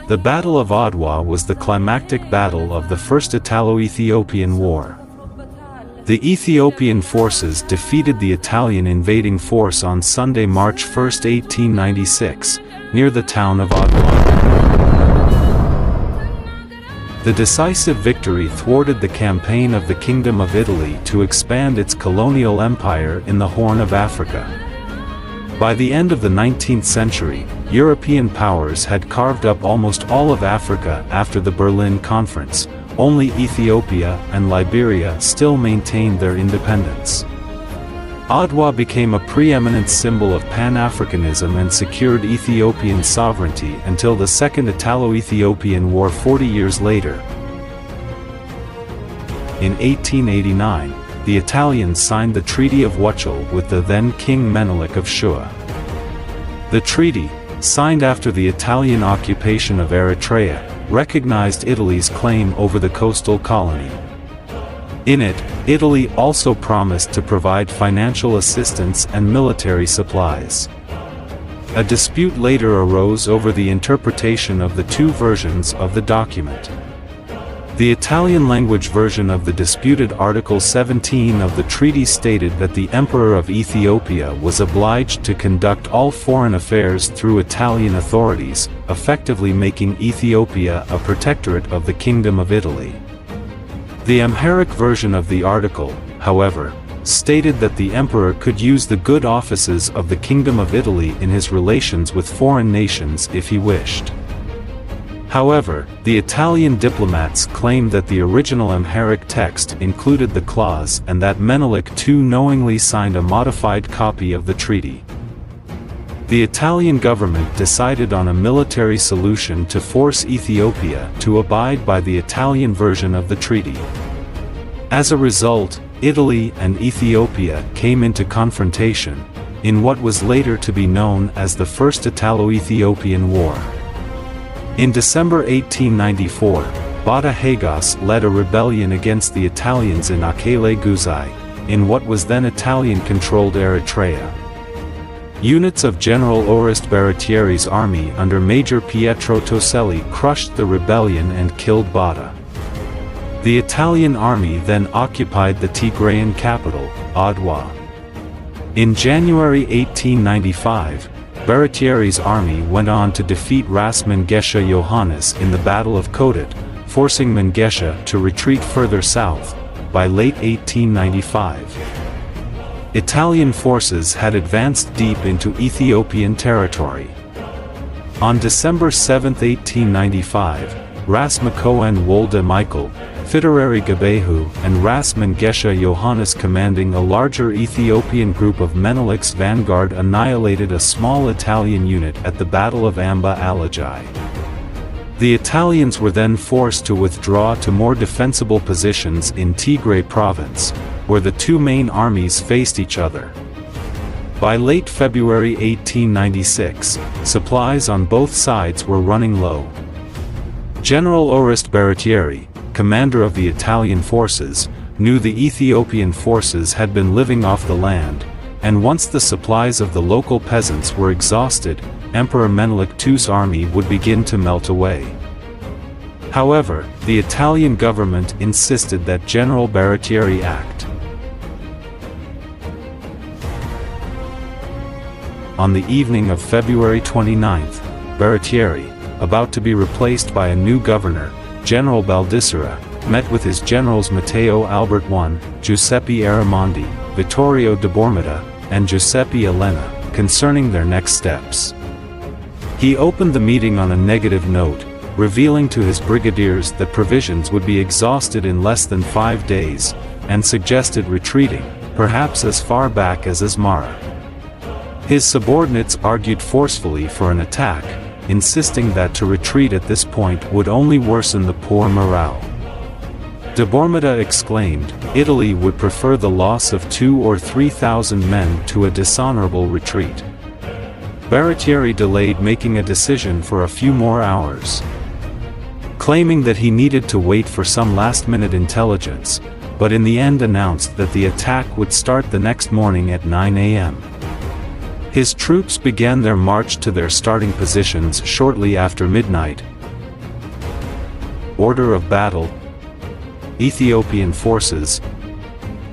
The Battle of Adwa was the climactic battle of the First Italo-Ethiopian War. The Ethiopian forces defeated the Italian invading force on Sunday, March 1, 1896, near the town of Adwa. The decisive victory thwarted the campaign of the Kingdom of Italy to expand its colonial empire in the Horn of Africa. By the end of the 19th century, European powers had carved up almost all of Africa after the Berlin Conference. Only Ethiopia and Liberia still maintained their independence. Adwa became a preeminent symbol of Pan-Africanism and secured Ethiopian sovereignty until the Second Italo-Ethiopian War 40 years later. In 1889, the Italians signed the Treaty of Wuchel with the then King Menelik of Shua. The treaty, signed after the Italian occupation of Eritrea, recognized Italy's claim over the coastal colony. In it, Italy also promised to provide financial assistance and military supplies. A dispute later arose over the interpretation of the two versions of the document. The Italian-language version of the disputed Article 17 of the treaty stated that the Emperor of Ethiopia was obliged to conduct all foreign affairs through Italian authorities, effectively making Ethiopia a protectorate of the Kingdom of Italy. The Amharic version of the article, however, stated that the Emperor could use the good offices of the Kingdom of Italy in his relations with foreign nations if he wished. However, the Italian diplomats claimed that the original Amharic text included the clause and that Menelik II knowingly signed a modified copy of the treaty. The Italian government decided on a military solution to force Ethiopia to abide by the Italian version of the treaty. As a result, Italy and Ethiopia came into confrontation, in what was later to be known as the First Italo-Ethiopian War. In December 1894, Bata Hagos led a rebellion against the Italians in Akele Guzai, in what was then Italian-controlled Eritrea. Units of General Oreste Baratieri's army under Major Pietro Toselli crushed the rebellion and killed Bata. The Italian army then occupied the Tigrayan capital, Adwa. In January 1895, Baratieri's army went on to defeat Ras Mengesha Yohannes in the Battle of Kodet, forcing Mengesha to retreat further south. By late 1895, Italian forces had advanced deep into Ethiopian territory. On December 7, 1895, Ras Makoen Wolde Michael, Fitareri Gabehu and Ras Mengesha Yohannes commanding a larger Ethiopian group of Menelik's vanguard annihilated a small Italian unit at the Battle of Amba Alajai. The Italians were then forced to withdraw to more defensible positions in Tigray province, where the two main armies faced each other. By late February 1896, supplies on both sides were running low. General Oreste Baratieri, commander of the Italian forces, knew the Ethiopian forces had been living off the land, and once the supplies of the local peasants were exhausted, Emperor Menelik II's army would begin to melt away. However, the Italian government insisted that General Baratieri act. On the evening of February 29, Baratieri, about to be replaced by a new governor, General Baldissera, met with his generals Matteo Albert I, Giuseppe Aramondi, Vittorio de Bormida, and Giuseppe Elena, concerning their next steps. He opened the meeting on a negative note, revealing to his brigadiers that provisions would be exhausted in less than 5 days, and suggested retreating, perhaps as far back as Asmara. His subordinates argued forcefully for an attack, insisting that to retreat at this point would only worsen the poor morale. De Bormida exclaimed, Italy would prefer the loss of 2,000 or 3,000 men to a dishonorable retreat. Baratieri delayed making a decision for a few more hours, claiming that he needed to wait for some last-minute intelligence, but in the end announced that the attack would start the next morning at 9 a.m. His troops began their march to their starting positions shortly after midnight. Order of battle: Ethiopian forces.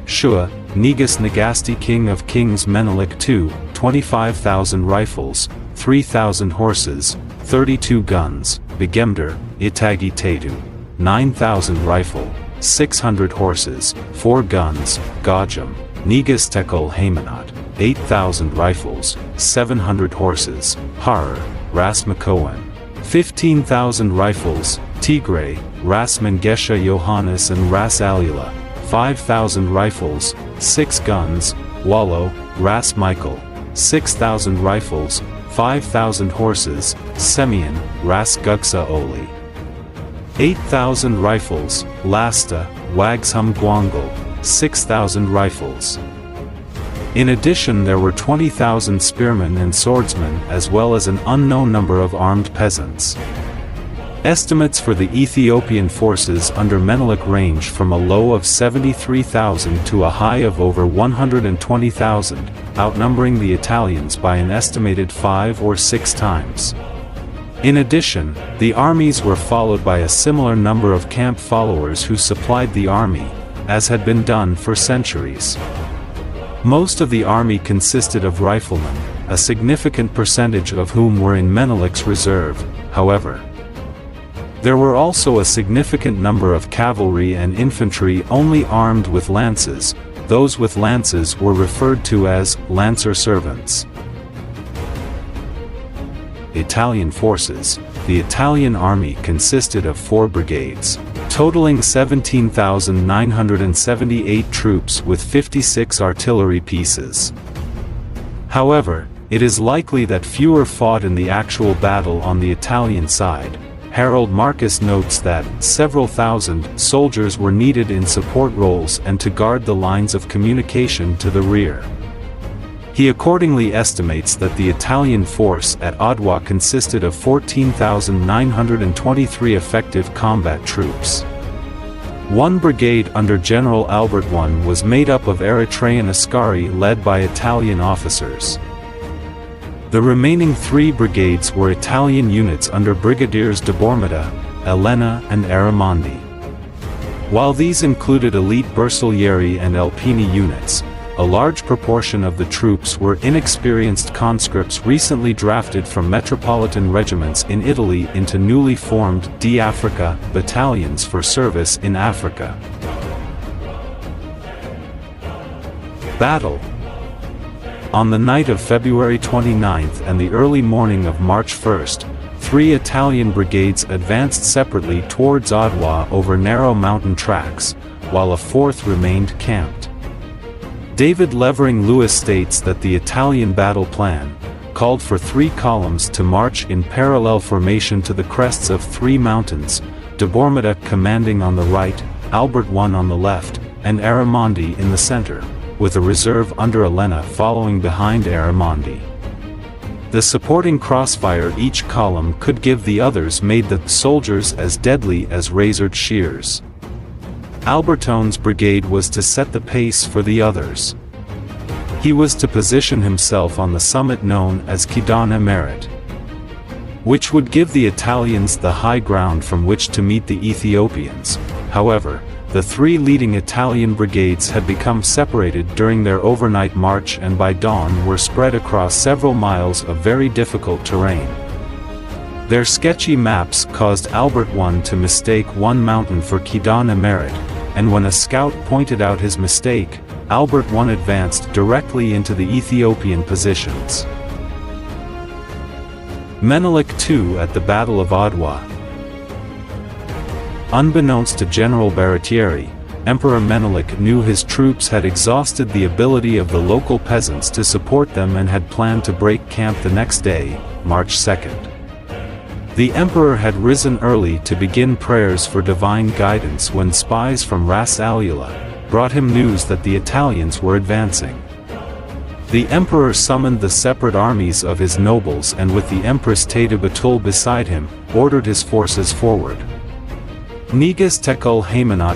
Shua, Negus Nagasti, King of Kings Menelik II, 25,000 rifles, 3,000 horses, 32 guns. Begemder, Itagi Taytu, 9,000 rifle, 600 horses, 4 guns. Gajam, Negus Tekul Haymanot, 8,000 rifles, 700 horses. Harar, Ras Makoan, 15,000 rifles. Tigray, Ras Mengesha Yohannes and Ras Alula, 5,000 rifles, 6 guns. Wallo, Ras Michael, 6,000 rifles, 5,000 horses. Semyon, Ras Gugsa Oli, 8,000 rifles. Lasta, Wagshum Gwangul, 6,000 rifles. In addition, there were 20,000 spearmen and swordsmen, as well as an unknown number of armed peasants. Estimates for the Ethiopian forces under Menelik range from a low of 73,000 to a high of over 120,000, outnumbering the Italians by an estimated 5 or 6 times. In addition, the armies were followed by a similar number of camp followers who supplied the army, as had been done for centuries. Most of the army consisted of riflemen, a significant percentage of whom were in Menelik's reserve, however. There were also a significant number of cavalry and infantry only armed with lances. Those with lances were referred to as lancer servants. Italian forces. The Italian army consisted of 4 brigades, totaling 17,978 troops with 56 artillery pieces. However, it is likely that fewer fought in the actual battle on the Italian side. Harold Marcus notes that several thousand soldiers were needed in support roles and to guard the lines of communication to the rear. He accordingly estimates that the Italian force at Adwa consisted of 14,923 effective combat troops. One brigade under General Albert I was made up of Eritrean askari led by Italian officers. The remaining 3 brigades were Italian units under Brigadiers de Bormida, Elena and Aramondi. While these included elite Bersaglieri and Alpini units, a large proportion of the troops were inexperienced conscripts recently drafted from metropolitan regiments in Italy into newly formed D-Africa battalions for service in Africa. Battle. On the night of February 29th and the early morning of March 1st, 3 Italian brigades advanced separately towards Adwa over narrow mountain tracks, while a 4th remained camped. David Levering Lewis states that the Italian battle plan called for 3 columns to march in parallel formation to the crests of 3 mountains, de Bormida commanding on the right, Albert I on the left, and Aramondi in the center, with a reserve under Elena following behind Aramondi. The supporting crossfire each column could give the others made the soldiers as deadly as razored shears. Albertone's brigade was to set the pace for the others. He was to position himself on the summit known as Kidane Merit, which would give the Italians the high ground from which to meet the Ethiopians. However, the 3 leading Italian brigades had become separated during their overnight march and by dawn were spread across several miles of very difficult terrain. Their sketchy maps caused Albert I to mistake one mountain for Kidane Merit, and when a scout pointed out his mistake, Albert I advanced directly into the Ethiopian positions. Menelik II at the Battle of Adwa. Unbeknownst to General Baratieri, Emperor Menelik knew his troops had exhausted the ability of the local peasants to support them and had planned to break camp the next day, March 2nd. The emperor had risen early to begin prayers for divine guidance when spies from Ras Alula brought him news that the Italians were advancing. The emperor summoned the separate armies of his nobles and with the Empress Taytu Betul beside him, ordered his forces forward. Negus Tekul Haymanot